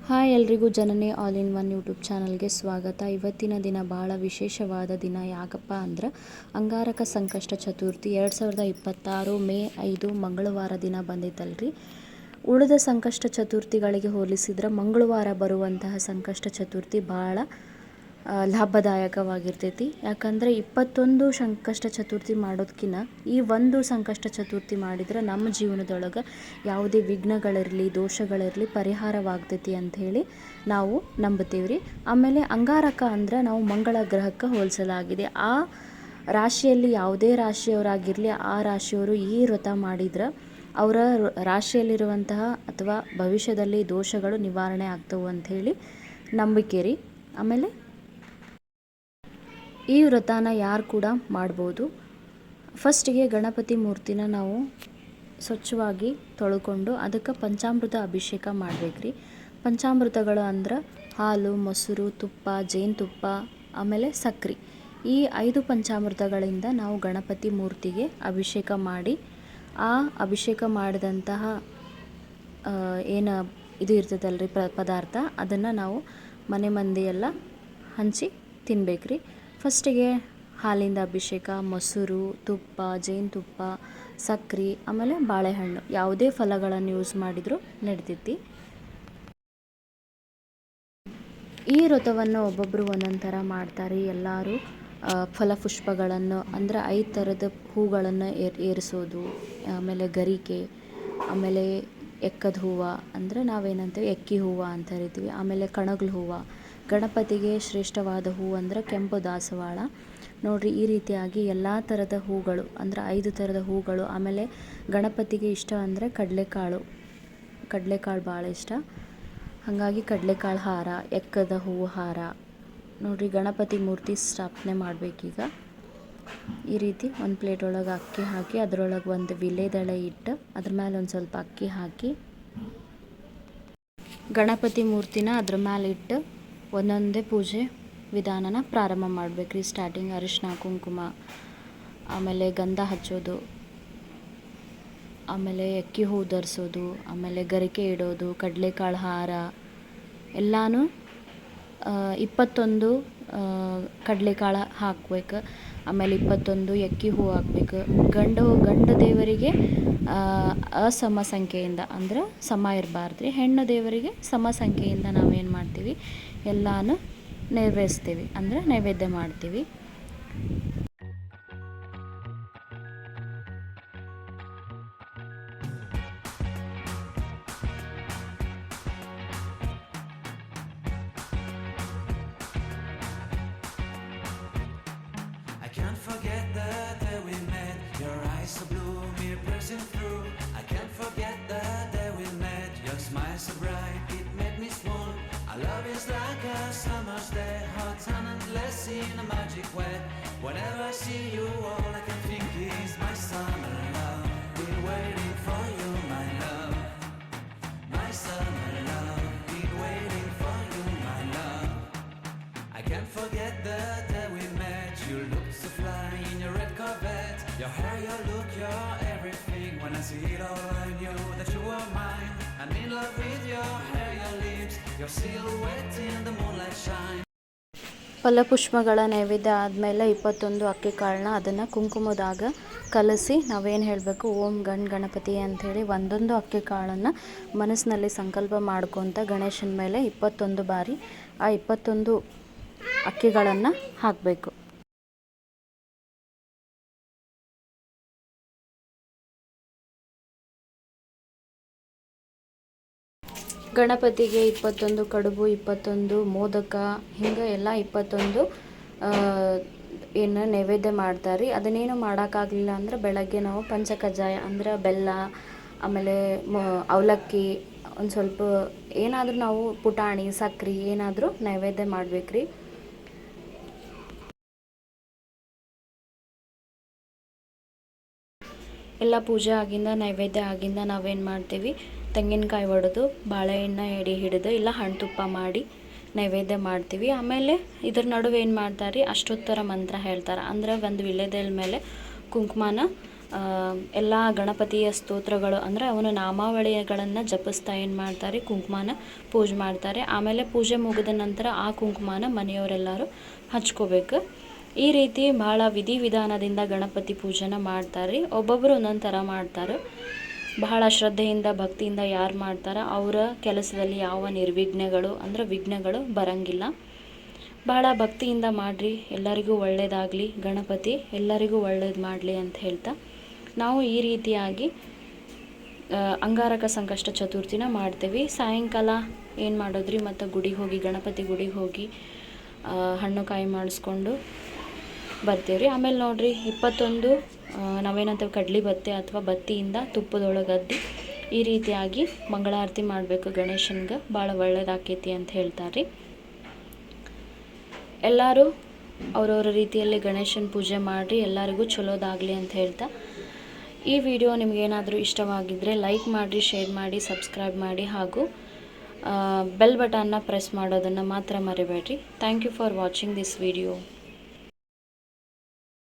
Hi ಎಲ್ರಿಗೂ ಜನನಿ all in one YouTube ಚಾನಲ್ಗೆ ಸ್ವಾಗತ. ಇವತ್ತಿನ ದಿನ ಭಾಳ ವಿಶೇಷವಾದ ದಿನ. ಯಾಕಪ್ಪ ಅಂದ್ರೆ ಅಂಗಾರಕ ಸಂಕಷ್ಟ ಚತುರ್ಥಿ 2026 ಮೇ 5 ಮಂಗಳವಾರ ದಿನ ಬಂದಿತ್ತಲ್ರಿ. ಉಳಿದ ಸಂಕಷ್ಟ ಚತುರ್ಥಿಗಳಿಗೆ ಹೋಲಿಸಿದ್ರೆ ಮಂಗಳವಾರ ಬರುವಂತಹ ಸಂಕಷ್ಟ ಚತುರ್ಥಿ ಭಾಳ ಲಾಭದಾಯಕವಾಗಿರ್ತೈತಿ. ಯಾಕಂದರೆ 21 ಸಂಕಷ್ಟ ಚತುರ್ಥಿ ಮಾಡೋದಕ್ಕಿಂತ ಈ ಒಂದು ಸಂಕಷ್ಟ ಚತುರ್ಥಿ ಮಾಡಿದ್ರೆ ನಮ್ಮ ಜೀವನದೊಳಗೆ ಯಾವುದೇ ವಿಘ್ನಗಳಿರಲಿ ದೋಷಗಳಿರಲಿ ಪರಿಹಾರವಾಗ್ತೈತಿ ಅಂಥೇಳಿ ನಾವು ನಂಬುತ್ತೀವಿ ರೀ. ಆಮೇಲೆ ಅಂಗಾರಕ ಅಂದ್ರೆ ನಾವು ಮಂಗಳ ಗ್ರಹಕ್ಕೆ ಹೋಲಿಸಲಾಗಿದೆ. ಆ ರಾಶಿಯಲ್ಲಿ ಯಾವುದೇ ರಾಶಿಯವರಾಗಿರಲಿ ಆ ರಾಶಿಯವರು ಈ ವ್ರತ ಮಾಡಿದ್ರೆ ಅವರ ರಾಶಿಯಲ್ಲಿರುವಂತಹ ಅಥವಾ ಭವಿಷ್ಯದಲ್ಲಿ ದೋಷಗಳು ನಿವಾರಣೆ ಆಗ್ತವೆ ಅಂಥೇಳಿ ನಂಬಿಕೆ ರೀ. ಆಮೇಲೆ ಈ ವ್ರತನ ಯಾರು ಕೂಡ ಮಾಡ್ಬೋದು. ಫಸ್ಟಿಗೆ ಗಣಪತಿ ಮೂರ್ತಿನ ನಾವು ಸ್ವಚ್ಛವಾಗಿ ತೊಳ್ಕೊಂಡು ಅದಕ್ಕೆ ಪಂಚಾಮೃತ ಅಭಿಷೇಕ ಮಾಡ್ಬೇಕ್ರಿ. ಪಂಚಾಮೃತಗಳು ಅಂದ್ರೆ ಹಾಲು, ಮೊಸರು, ತುಪ್ಪ, ಜೇನುತುಪ್ಪ, ಆಮೇಲೆ ಸಕ್ರೆ. ಈ 5 ಪಂಚಾಮೃತಗಳಿಂದ ನಾವು ಗಣಪತಿ ಮೂರ್ತಿಗೆ ಅಭಿಷೇಕ ಮಾಡಿ ಆ ಅಭಿಷೇಕ ಮಾಡಿದಂತಹ ಏನು ಇದು ಇರ್ತದಲ್ರಿ ಪದಾರ್ಥ ಅದನ್ನು ನಾವು ಮನೆ ಮಂದಿಯೆಲ್ಲ ಹಂಚಿ ತಿನ್ಬೇಕ್ರಿ. ಫಸ್ಟಿಗೆ ಹಾಲಿಂದ ಅಭಿಷೇಕ, ಮೊಸರು, ತುಪ್ಪ, ಜೇನುತುಪ್ಪ, ಸಕ್ರೆ, ಆಮೇಲೆ ಬಾಳೆಹಣ್ಣು ಯಾವುದೇ ಫಲಗಳನ್ನು ಯೂಸ್ ಮಾಡಿದರೂ ನಡಿತೈತಿ. ಈ ವ್ರತವನ್ನು ಒಬ್ಬೊಬ್ಬರು ಒಂದೊಂದು ಥರ ಮಾಡ್ತಾರೆ. ಎಲ್ಲರೂ ಫಲಪುಷ್ಪಗಳನ್ನು ಅಂದರೆ 5 ಥರದ ಹೂಗಳನ್ನು ಏರಿಸೋದು, ಆಮೇಲೆ ಗರಿಕೆ, ಆಮೇಲೆ ಎಕ್ಕದ ಹೂವು ಅಂದರೆ ನಾವೇನಂತೀವಿ ಎಕ್ಕಿ ಹೂವು ಅಂತ ಕರಿತೀವಿ, ಆಮೇಲೆ ಕಣಗಲು ಹೂವು. ಗಣಪತಿಗೆ ಶ್ರೇಷ್ಠವಾದ ಹೂವು ಅಂದರೆ ಕೆಂಪು ದಾಸವಾಳ ನೋಡಿರಿ. ಈ ರೀತಿಯಾಗಿ ಎಲ್ಲ ಥರದ ಹೂಗಳು ಅಂದರೆ 5 ಥರದ ಹೂಗಳು. ಆಮೇಲೆ ಗಣಪತಿಗೆ ಇಷ್ಟ ಅಂದರೆ ಕಡಲೆಕಾಳು ಭಾಳ ಇಷ್ಟ. ಹಾಗಾಗಿ ಕಡಲೆಕಾಳು ಹಾರ, ಎಕ್ಕದ ಹೂವು ಹಾರ ನೋಡಿರಿ. ಗಣಪತಿ ಮೂರ್ತಿ ಸ್ಥಾಪನೆ ಮಾಡಬೇಕೀಗ. ಈ ರೀತಿ ಒಂದು ಪ್ಲೇಟ್ ಒಳಗೆ ಅಕ್ಕಿ ಹಾಕಿ ಅದರೊಳಗೆ ಒಂದು ವಿಳ್ಯದೆಲೆ ಇಟ್ಟು ಅದ್ರ ಮೇಲೆ ಒಂದು ಸ್ವಲ್ಪ ಅಕ್ಕಿ ಹಾಕಿ ಗಣಪತಿ ಮೂರ್ತಿನ ಅದ್ರ ಮೇಲೆ ಇಟ್ಟು ಒಂದೊಂದೇ ಪೂಜೆ ವಿಧಾನನ ಪ್ರಾರಂಭ ಮಾಡಬೇಕ್ರಿ. ಸ್ಟಾರ್ಟಿಂಗ್ ಅರಿಶಿನ ಕುಂಕುಮ, ಆಮೇಲೆ ಗಂಧ ಹಚ್ಚೋದು, ಆಮೇಲೆ ಎಕ್ಕಿ ಹೂ ಧರಿಸೋದು, ಆಮೇಲೆ ಗರಿಕೆ ಇಡೋದು, ಕಡಲೆಕಾಳು ಹಾರ ಎಲ್ಲನೂ 21 ಕಡಲೆಕಾಳು ಹಾಕ್ಬೇಕು. ಆಮೇಲೆ 21 ಎಕ್ಕಿ ಹೂ ಹಾಕ್ಬೇಕು. ಗಂಡು ದೇವರಿಗೆ ಅಸಮ ಸಂಖ್ಯೆಯಿಂದ ಅಂದ್ರೆ ಸಮ ಇರಬಾರ್ದು ರೀ. ಹೆಣ್ಣು ದೇವರಿಗೆ ಸಮ ಸಂಖ್ಯೆಯಿಂದ ನಾವೇನು ಮಾಡ್ತೀವಿ ಎಲ್ಲನೂ ನೆರವೇರಿಸ್ತೀವಿ ಅಂದರೆ ನೈವೇದ್ಯ ಮಾಡ್ತೀವಿ. I can't forget the day we met. Your eyes so blue, me piercing through. I can't forget the day we met. Your smile so bright, it made me swoon. Our love is like a summer's day, hot and endless in a magic way. Whenever I see you, all I can think is my summer love. Been waiting for you, my love. My summer love. Been waiting for you, my love. I can't forget the day we met. You looked so fly in your red Corvette. Your hair, your look, your everything. When I see it all, I knew that you were mine. I'm in love with your hair, your lips, your silhouette in the moonlight shine. ಫಲಪುಷ್ಪಗಳ ನೈವೇದ್ಯ ಆದಮೇಲೆ 21 ಅಕ್ಕಿ ಕಾಳನ್ನ ಅದನ್ನು ಕುಂಕುಮದಾಗ ಕಲಸಿ ನಾವೇನು ಹೇಳಬೇಕು, ಓಂ ಗಣಪತಿ ಅಂಥೇಳಿ ಒಂದೊಂದು ಅಕ್ಕಿ ಕಾಳನ್ನು ಮನಸ್ಸಿನಲ್ಲಿ ಸಂಕಲ್ಪ ಮಾಡ್ಕೊತ ಗಣೇಶನ ಮೇಲೆ 21 ಬಾರಿ ಆ 21 ಅಕ್ಕಿಗಳನ್ನು ಹಾಕಬೇಕು. ಗಣಪತಿಗೆ 21 ಕಡುಬು, 21 ಮೋದಕ, ಹಿಂಗೆ ಎಲ್ಲ 21 ಏನು ನೈವೇದ್ಯ ಮಾಡ್ತಾರೆ. ಅದನ್ನೇನು ಮಾಡೋಕ್ಕಾಗಲಿಲ್ಲ ಅಂದ್ರೆ ಬೆಳಗ್ಗೆ ನಾವು ಪಂಚಕಜ್ಜಾಯ ಅಂದ್ರೆ ಬೆಲ್ಲ, ಆಮೇಲೆ ಅವಲಕ್ಕಿ, ಒಂದು ಸ್ವಲ್ಪ ಏನಾದರೂ ನಾವು ಪುಟಾಣಿ, ಸಕ್ರೆ ಏನಾದರೂ ನೈವೇದ್ಯ ಮಾಡ್ಬೇಕ್ರಿ. ಎಲ್ಲ ಪೂಜೆ ಆಗಿಂದ ನೈವೇದ್ಯ ಆಗಿಂದ ನಾವೇನು ಮಾಡ್ತೀವಿ, ತೆಂಗಿನಕಾಯಿ ಒಡೆದು ಬಾಳೆಹಣ್ಣು ಎಡೆ ಹಿಡಿದು ಇಲ್ಲ ಹಣ್ಣು ತುಪ್ಪ ಮಾಡಿ ನೈವೇದ್ಯ ಮಾಡ್ತೀವಿ. ಆಮೇಲೆ ಇದ್ರ ನಡುವೆ ಏನು ಮಾಡ್ತಾರೆ, ಅಷ್ಟೋತ್ತರ ಮಂತ್ರ ಹೇಳ್ತಾರೆ. ಅಂದರೆ ಒಂದು ವಿಳ್ಯದೆಲೆ ಮೇಲೆ ಕುಂಕುಮನ ಎಲ್ಲ ಗಣಪತಿಯ ಸ್ತೋತ್ರಗಳು ಅಂದರೆ ಅವನ ನಾಮಾವಳಿಗಳನ್ನು ಜಪಿಸ್ತಾ ಏನು ಮಾಡ್ತಾರೆ, ಕುಂಕುಮನ ಪೂಜೆ ಮಾಡ್ತಾರೆ. ಆಮೇಲೆ ಪೂಜೆ ಮುಗಿದ ನಂತರ ಆ ಕುಂಕುಮನ ಮನೆಯವರೆಲ್ಲರೂ ಹಚ್ಕೋಬೇಕು. ಈ ರೀತಿ ಭಾಳ ವಿಧಿವಿಧಾನದಿಂದ ಗಣಪತಿ ಪೂಜೆನ ಮಾಡ್ತಾರೆ. ಒಬ್ಬೊಬ್ಬರು ಒಂದೊಂದು ಥರ ಮಾಡ್ತಾರೆ. ಬಹಳ ಶ್ರದ್ಧೆಯಿಂದ ಭಕ್ತಿಯಿಂದ ಯಾರು ಮಾಡ್ತಾರೋ ಅವರ ಕೆಲಸದಲ್ಲಿ ಯಾವ ನಿರ್ವಿಘ್ನಗಳು ಅಂದರೆ ವಿಘ್ನಗಳು ಬರಂಗಿಲ್ಲ. ಬಹಳ ಭಕ್ತಿಯಿಂದ ಮಾಡಿರಿ, ಎಲ್ಲರಿಗೂ ಒಳ್ಳೆಯದಾಗಲಿ, ಗಣಪತಿ ಎಲ್ಲರಿಗೂ ಒಳ್ಳೇದು ಮಾಡಲಿ ಅಂತ ಹೇಳ್ತಾ ನಾವು ಈ ರೀತಿಯಾಗಿ ಅಂಗಾರಕ ಸಂಕಷ್ಟ ಚತುರ್ಥಿನ ಮಾಡ್ತೇವೆ. ಸಾಯಂಕಾಲ ಏನು ಮಾಡೋದ್ರಿ, ಮತ್ತು ಗುಡಿಗೆ ಹೋಗಿ ಗಣಪತಿ ಗುಡಿಗೆ ಹೋಗಿ ಹಣ್ಣು ಕಾಯಿ ಮಾಡಿಸ್ಕೊಂಡು ಬರ್ತೀವಿ ರೀ. ಆಮೇಲೆ ನೋಡಿರಿ 21 ನಾವೇನಂತೇವೆ ಕಡ್ಲಿ ಬತ್ತೆ ಅಥವಾ ಬತ್ತಿಯಿಂದ ತುಪ್ಪದೊಳಗದ್ದಿ ಈ ರೀತಿಯಾಗಿ ಮಂಗಳಾರತಿ ಮಾಡಬೇಕು ಗಣೇಶನ್ಗೆ, ಭಾಳ ಒಳ್ಳೇದಾಕೈತಿ ಅಂತ ಹೇಳ್ತಾರೆ. ಎಲ್ಲರೂ ಅವ್ರವ್ರ ರೀತಿಯಲ್ಲಿ ಗಣೇಶನ ಪೂಜೆ ಮಾಡಿರಿ, ಎಲ್ಲರಿಗೂ ಚಲೋದಾಗಲಿ ಅಂತ ಹೇಳ್ತಾ ಈ ವಿಡಿಯೋ ನಿಮಗೇನಾದರೂ ಇಷ್ಟವಾಗಿದ್ದರೆ ಲೈಕ್ ಮಾಡಿರಿ, ಶೇರ್ ಮಾಡಿ, ಸಬ್ಸ್ಕ್ರೈಬ್ ಮಾಡಿ ಹಾಗೂ ಬೆಲ್ ಬಟನ್ನ ಪ್ರೆಸ್ ಮಾಡೋದನ್ನು ಮಾತ್ರ ಮರಿಬೇಡ್ರಿ. Thank you for watching this video.